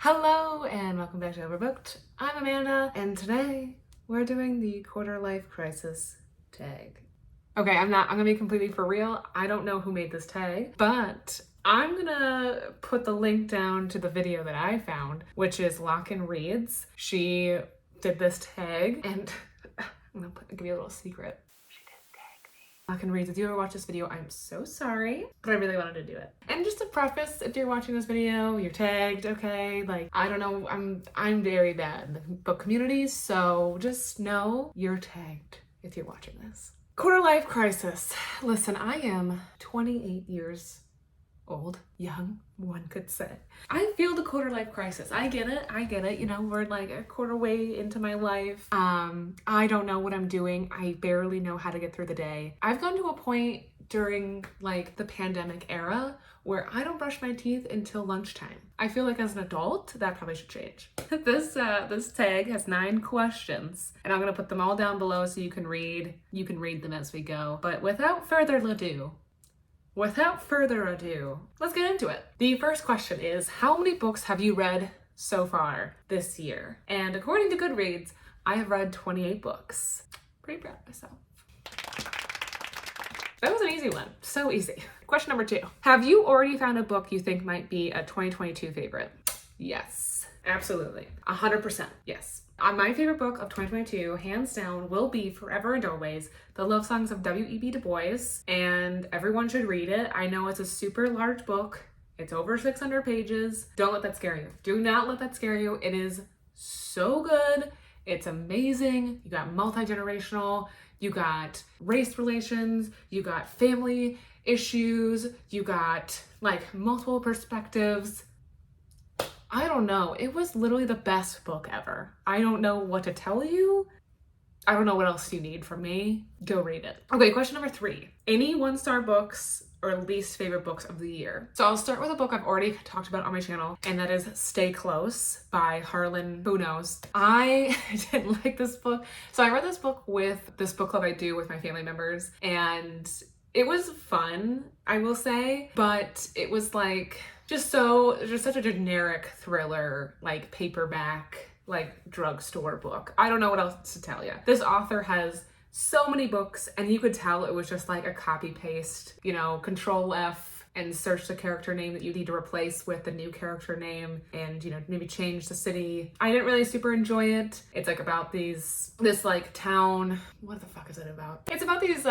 Hello and welcome back to Overbooked. I'm Amanda and today we're doing the quarter life crisis tag. Okay, I'm gonna be completely for real. I don't know who made this tag, but I'm gonna put the link down to the video that I found, which is Lochan Reads. She did this tag and I'm gonna give you a little secret. Lochan Reads, if you ever watch this video, I'm so sorry, but I really wanted to do it. And just to preface, if you're watching this video, you're tagged, okay? Like, I don't know, I'm very bad in the book community, so just know you're tagged if you're watching this. Quarter life crisis. Listen, I am 28 years old, young, one could say. I feel the quarter life crisis. I get it. You know, we're like a quarter way into my life. I don't know what I'm doing. I barely know how to get through the day. I've gone to a point during like the pandemic era where I don't brush my teeth until lunchtime. I feel like as an adult, that probably should change. This tag has 9 questions and I'm gonna put them all down below so you can read them as we go. But without further ado, let's get into it. The first question is, how many books have you read so far this year? And according to Goodreads, I have read 28 books. Pretty proud of myself. That was an easy one. So easy. Question number 2. Have you already found a book you think might be a 2022 favorite? Yes, absolutely. 100%. Yes. My favorite book of 2022, hands down, will be forever and always The Love Songs of W.E.B. Du Bois, and everyone should read it. I know it's a super large book. It's over 600 pages. Don't let that scare you. Do not let that scare you. It is so good. It's amazing. You got multi-generational, you got race relations, you got family issues, you got like multiple perspectives. I don't know. It was literally the best book ever. I don't know what to tell you. I don't know what else you need from me. Go read it. Okay, question number 3. Any 1-star books or least favorite books of the year? So I'll start with a book I've already talked about on my channel, and that is Stay Close by Harlan Who Knows. I didn't like this book. So I read this book with this book club I do with my family members, and it was fun, I will say, but it was like just such a generic thriller, like paperback, like drugstore book. I don't know what else to tell you. This author has so many books and you could tell it was just like a copy paste, you know, Control F and search the character name that you need to replace with the new character name and, you know, maybe change the city. I didn't really super enjoy it. It's like about this like town. What the fuck is it about? It's about these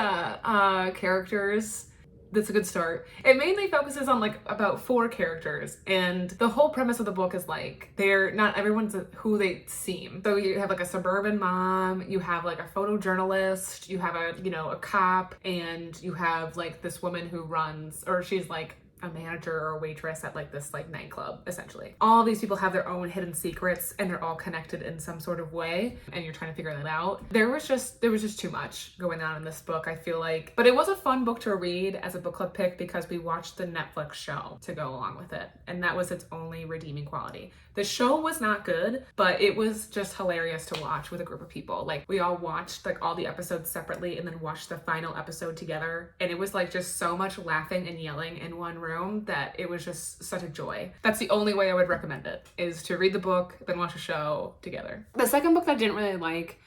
characters. That's a good start. It mainly focuses on like about 4 characters, and the whole premise of the book is like not everyone's who they seem. So you have like a suburban mom, you have like a photojournalist, you have a cop, and you have like this woman who runs, or she's like a manager or a waitress at like this like nightclub, essentially. All these people have their own hidden secrets and they're all connected in some sort of way, and you're trying to figure that out. There was just too much going on in this book, I feel like. But it was a fun book to read as a book club pick because we watched the Netflix show to go along with it, and that was its only redeeming quality. The show was not good, but it was just hilarious to watch with a group of people. Like, we all watched like all the episodes separately and then watched the final episode together, and it was like just so much laughing and yelling in one room that it was just such a joy. That's the only way I would recommend it, is to read the book, then watch a show together. The second book that I didn't really like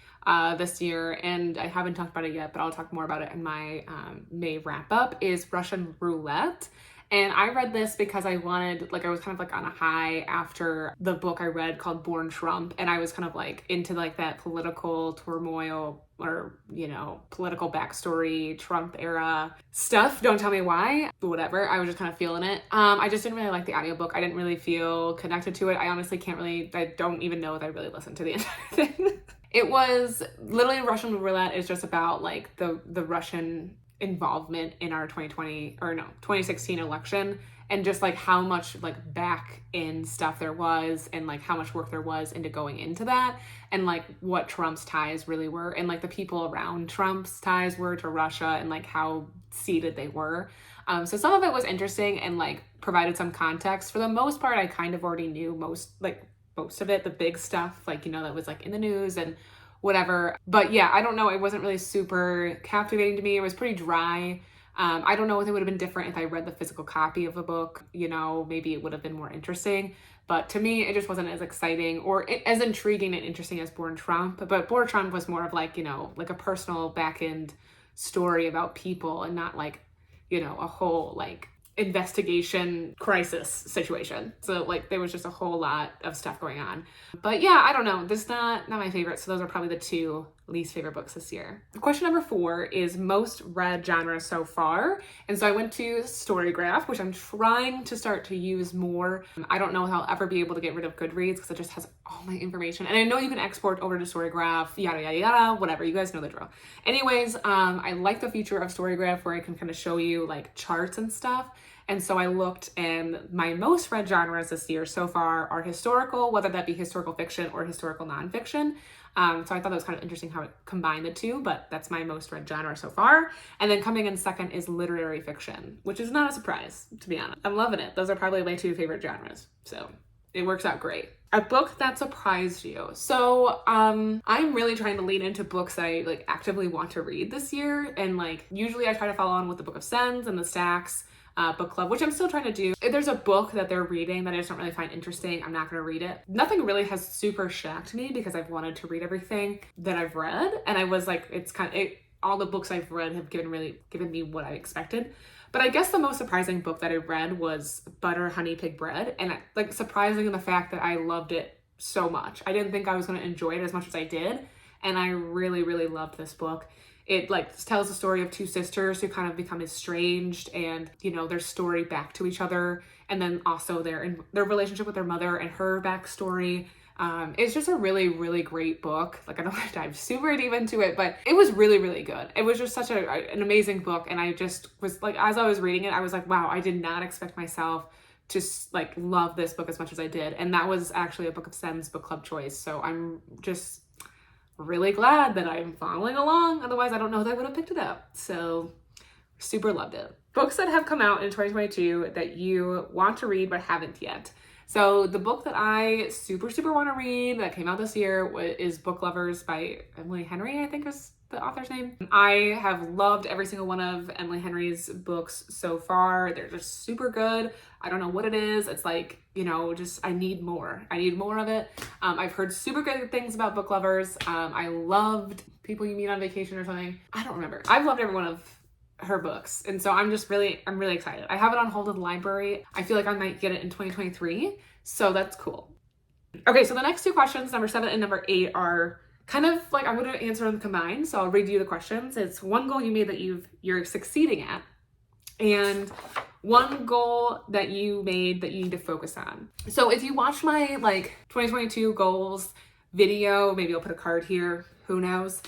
this year, and I haven't talked about it yet, but I'll talk more about it in my May wrap up, is Russian Roulette. And I read this because I was kind of like on a high after the book I read called Born Trump, and I was kind of like into like that political turmoil or, you know, political backstory, Trump era stuff. Don't tell me why, but whatever. I was just kind of feeling it. I just didn't really like the audiobook. I didn't really feel connected to it. I honestly I don't even know if I really listened to the entire thing. It was literally Russian Roulette is just about like the Russian involvement in our 2016 election, and just like how much like back end stuff there was, and like how much work there was into going into that, and like what Trump's ties really were, and like the people around Trump's ties were to Russia, and like how seeded they were. So some of it was interesting and like provided some context. For the most part, I kind of already knew most of it, the big stuff, like, you know, that was like in the news and whatever. But yeah, I don't know. It wasn't really super captivating to me. It was pretty dry. I don't know if it would have been different if I read the physical copy of the book. You know, maybe it would have been more interesting. But to me, it just wasn't as exciting or as intriguing and interesting as Born Trump. But Born Trump was more of like, you know, like a personal back end story about people and not like, you know, a whole like investigation crisis situation. So like there was just a whole lot of stuff going on. But yeah, I don't know. This is not my favorite. So those are probably the two least favorite books this year. Question number 4 is most read genre so far. And so I went to Storygraph, which I'm trying to start to use more. I don't know if I'll ever be able to get rid of Goodreads because it just has all my information. And I know you can export over to Storygraph, yada, yada, yada, whatever. You guys know the drill. Anyways, I like the feature of Storygraph where I can kind of show you like charts and stuff. And so I looked, and my most read genres this year so far are historical, whether that be historical fiction or historical nonfiction. So I thought that was kind of interesting how it combined the two, but that's my most read genre so far. And then coming in second is literary fiction, which is not a surprise, to be honest. I'm loving it. Those are probably my 2 favorite genres. So it works out great. A book that surprised you. So I'm really trying to lean into books that I like actively want to read this year. And like usually I try to follow on with the Book of Sens and the Stacks book club, which I'm still trying to do. If there's a book that they're reading that I just don't really find interesting, I'm not going to read it. Nothing really has super shocked me because I've wanted to read everything that I've read. And I was like, all the books I've read have given me what I expected. But I guess the most surprising book that I read was Butter, Honey, Pig, Bread. And like surprising in the fact that I loved it so much. I didn't think I was going to enjoy it as much as I did. And I really, really loved this book. It like tells the story of 2 sisters who kind of become estranged and, you know, their story back to each other. And then also their relationship with their mother and her backstory. It's just a really, really great book. Like I don't want to dive super deep into it, but it was really, really good. It was just such an amazing book. And I just was like, as I was reading it, I was like, wow, I did not expect myself to like love this book as much as I did. And that was actually a Book of Sens book club choice. So I'm just really glad that I'm following along. Otherwise, I don't know that I would have picked it up. So super loved it. Books that have come out in 2022 that you want to read but haven't yet. So the book that I super, super want to read that came out this year is Book Lovers by Emily Henry, I think is the author's name. I have loved every single one of Emily Henry's books so far. They're just super good. I don't know what it is. It's like, you know, just I need more. I need more of it. I've heard super good things about Book Lovers. I loved People You Meet on Vacation or something. I don't remember. I've loved every one of her books. And so I'm really excited. I have it on hold in the library. I feel like I might get it in 2023. So that's cool. Okay, so the next 2 questions, number 7 and number 8, are kind of like I'm going to answer them combined. So I'll read you the questions. It's one goal you made that you're succeeding at, and one goal that you made that you need to focus on. So if you watch my like 2022 goals video, maybe I'll put a card here, who knows.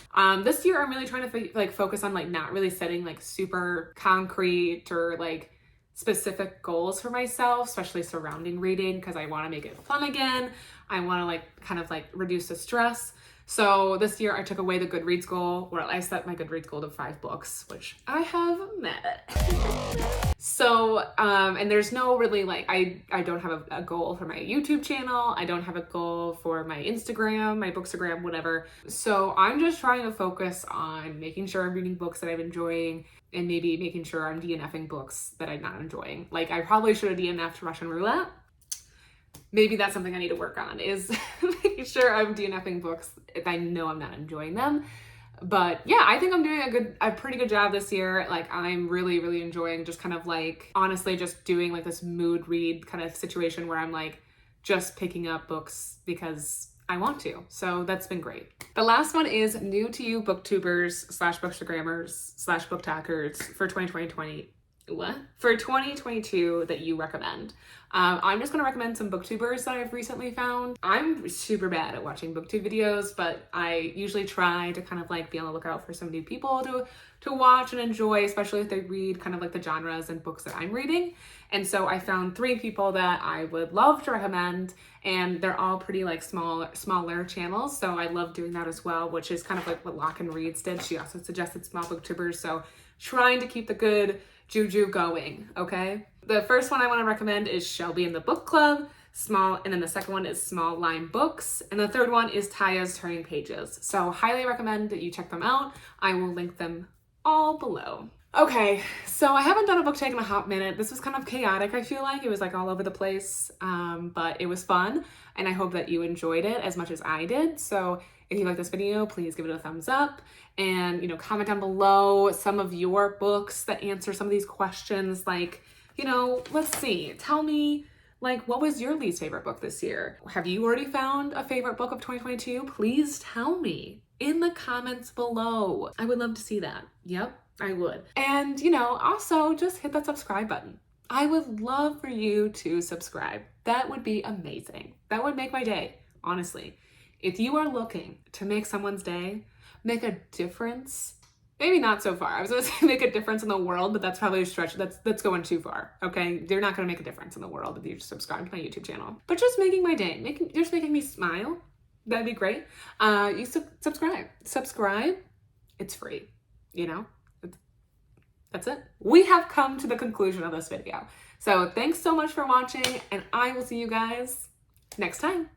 This year I'm really trying to focus on like not really setting like super concrete or like specific goals for myself, especially surrounding reading, because I want to make it fun again. I want to like kind of like reduce the stress. So this year I took away the Goodreads goal, where I set my Goodreads goal to 5 books, which I have met. So, and there's no really like, I don't have a goal for my YouTube channel. I don't have a goal for my Instagram, my bookstagram, whatever. So I'm just trying to focus on making sure I'm reading books that I'm enjoying and maybe making sure I'm DNFing books that I'm not enjoying. Like I probably should have DNF'd Russian Roulette. Maybe that's something I need to work on, is making sure I'm DNFing books if I know I'm not enjoying them. But yeah, I think I'm doing a pretty good job this year. Like I'm really, really enjoying just kind of like, honestly, just doing like this mood read kind of situation where I'm like just picking up books because I want to. So that's been great. The last one is new to you booktubers / bookstagrammers / booktokers for 2022 that you recommend. I'm just going to recommend some booktubers that I've recently found. I'm super bad at watching booktube videos, but I usually try to kind of like be on the lookout for some new people to watch and enjoy, especially if they read kind of like the genres and books that I'm reading. And so I found 3 people that I would love to recommend, and they're all pretty like smaller channels. So I love doing that as well, which is kind of like what Lochan Reads did. She also suggested small booktubers. So trying to keep the good juju going, okay? The first one I want to recommend is Shelby and the Book Club, and then the second one is Small Line Books, and the third one is Taya's Turning Pages. So highly recommend that you check them out. I will link them all below. Okay, so I haven't done a book tag in a hot minute. This was kind of chaotic, I feel like. It was like all over the place, but it was fun, and I hope that you enjoyed it as much as I did. So if you like this video, please give it a thumbs up, and, comment down below some of your books that answer some of these questions. Like, let's see, tell me, like, what was your least favorite book this year? Have you already found a favorite book of 2022? Please tell me in the comments below. I would love to see that. Yep, I would. And, also just hit that subscribe button. I would love for you to subscribe. That would be amazing. That would make my day, honestly. If you are looking to make someone's day, make a difference, maybe not so far. I was gonna say make a difference in the world, but that's probably a stretch. That's going too far, okay? You're not gonna make a difference in the world if you subscribe to my YouTube channel. But just making my day, just making me smile, that'd be great. You subscribe. Subscribe, it's free, That's it. We have come to the conclusion of this video. So thanks so much for watching, and I will see you guys next time.